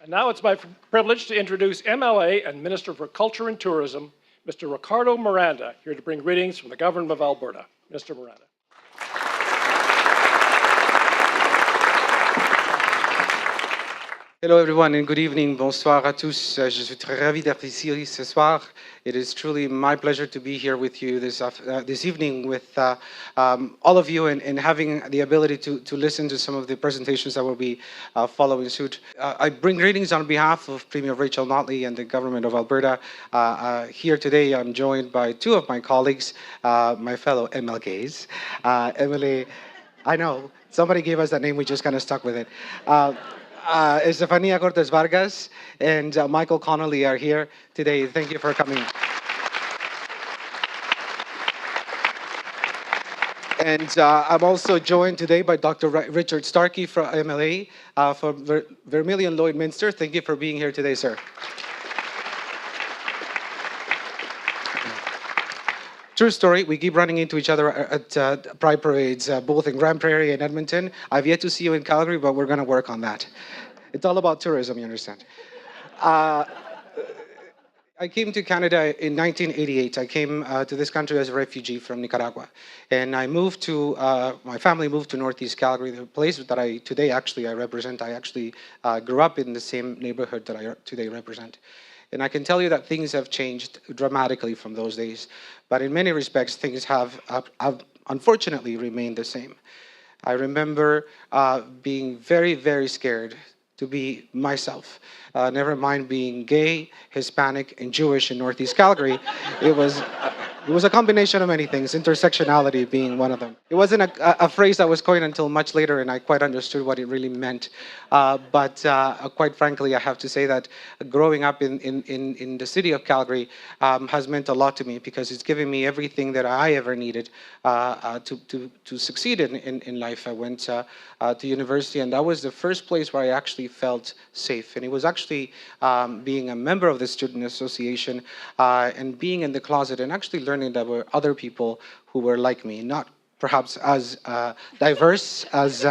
And now it's my privilege to introduce MLA and Minister for Culture and Tourism, Mr. Ricardo Miranda, here to bring greetings from the Government of Alberta. Mr. Miranda. Hello everyone and good evening. Bonsoir à tous. Je suis très ravi d'être ici ce soir. It is truly my pleasure to be here with you this evening with all of you and having the ability to listen to some of the presentations that will be following suit. I bring greetings on behalf of Premier Rachel Notley and the Government of Alberta. Here today I'm joined by two of my colleagues, my fellow MLGs. Emily, I know, somebody gave us that name, we just kind of stuck with it. Estefania Cortes Vargas and Michael Connolly are here today. Thank you for coming. And I'm also joined today by Dr. Richard Starkey from MLA for Vermilion Lloydminster. Thank you for being here today, sir. True story, we keep running into each other at Pride Parades, both in Grand Prairie and Edmonton. I've yet to see you in Calgary, but we're going to work on that. It's all about tourism, you understand. I came to Canada in 1988. I came to this country as a refugee from Nicaragua. And I moved to, my family moved to Northeast Calgary, the place that I represent. I actually grew up in the same neighborhood that I today represent. And I can tell you that things have changed dramatically from those days. But in many respects, things have unfortunately remained the same. I remember being very, very scared to be myself. Never mind being gay, Hispanic, and Jewish in Northeast Calgary. It was a combination of many things, intersectionality being one of them. It wasn't a phrase that was coined until much later, and I quite understood what it really meant. But quite frankly, I have to say that growing up in the city of Calgary has meant a lot to me because it's given me everything that I ever needed to succeed in life. I went to university, and that was the first place where I actually felt safe. And it was actually being a member of the Student Association and being in the closet and actually learning that there were other people who were like me, not perhaps as diverse as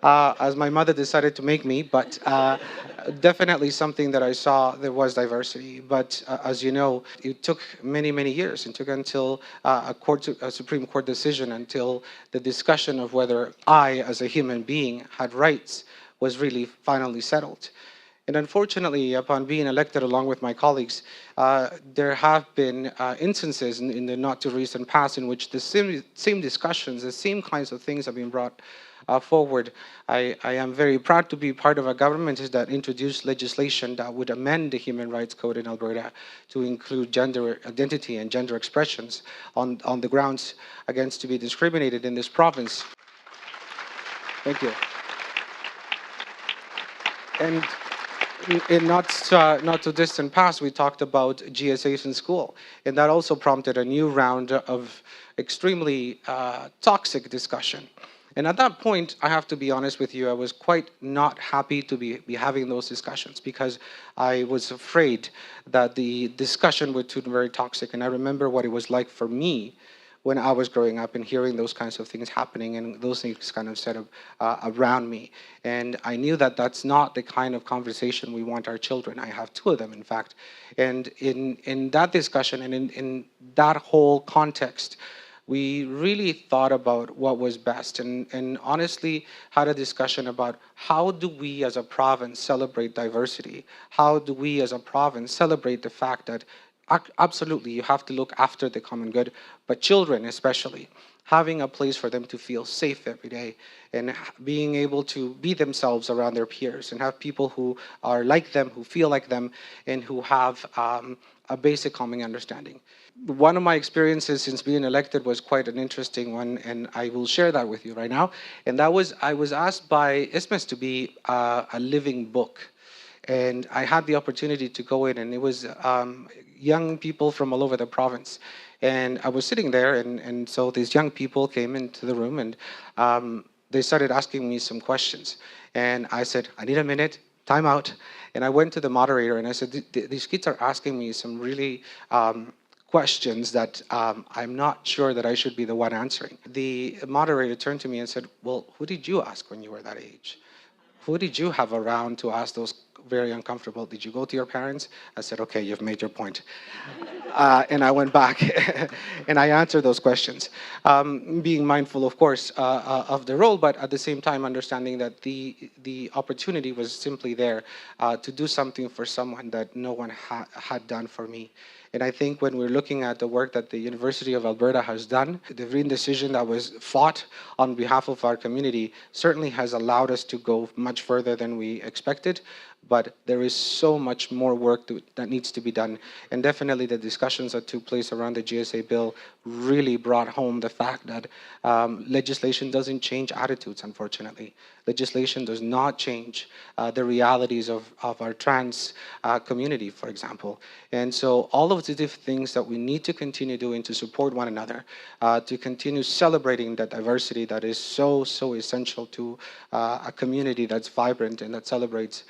my mother decided to make me, but definitely something that I saw there was diversity. But as you know, it took many, many years. It took until a Supreme Court decision, until the discussion of whether I, as a human being, had rights was really finally settled. And unfortunately, upon being elected along with my colleagues, there have been instances in the not too recent past in which the same discussions, the same kinds of things have been brought forward. I am very proud to be part of a government that introduced legislation that would amend the Human Rights Code in Alberta to include gender identity and gender expressions on the grounds against to be discriminated in this province. Thank you. And in not too distant past, we talked about GSAs in school, and that also prompted a new round of extremely toxic discussion. And at that point, I have to be honest with you, I was quite not happy to be having those discussions because I was afraid that the discussion would turn very toxic. And I remember what it was like for me when I was growing up and hearing those kinds of things happening and those things kind of set up around me. And I knew that that's not the kind of conversation we want our children. I have two of them, in fact. And in that discussion and in that whole context, we really thought about what was best and honestly had a discussion about how do we as a province celebrate diversity? How do we as a province celebrate the fact that absolutely you have to look after the common good, but children especially, having a place for them to feel safe every day and being able to be themselves around their peers and have people who are like them, who feel like them, and who have a basic common understanding. One of my experiences since being elected was quite an interesting one, and I will share that with you right now. And that was, I was asked by ISMES to be a living book. And I had the opportunity to go in, and it was young people from all over the province. And I was sitting there, and so these young people came into the room, and they started asking me some questions. And I said, I need a minute, time out. And I went to the moderator, and I said, these kids are asking me some really questions that I'm not sure that I should be the one answering. The moderator turned to me and said, well, who did you ask when you were that age? who did you have around to ask those very uncomfortable? Did you go to your parents? I said, okay, you've made your point. And I went back and I answered those questions, being mindful, of course, of the role, but at the same time understanding that the opportunity was simply there to do something for someone that no one had done for me. And I think when we're looking at the work that the University of Alberta has done, the Vriend decision that was fought on behalf of our community certainly has allowed us to go much further than we expected. But there is so much more work that needs to be done. And definitely the discussions that took place around the GSA bill really brought home the fact that legislation doesn't change attitudes, unfortunately. Legislation does not change the realities of our trans community, for example. And so all of the different things that we need to continue doing to support one another, to continue celebrating that diversity that is so, so essential to a community that's vibrant and that celebrates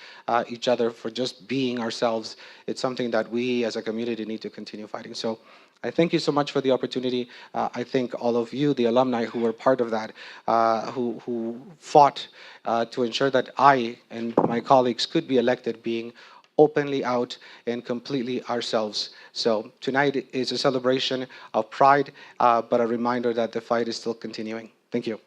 each other for just being ourselves. It's something that we as a community need to continue fighting. So I thank you so much for the opportunity. I thank all of you, the alumni who were part of that, who fought to ensure that I and my colleagues could be elected being openly out and completely ourselves. So tonight is a celebration of pride, but a reminder that the fight is still continuing. Thank you.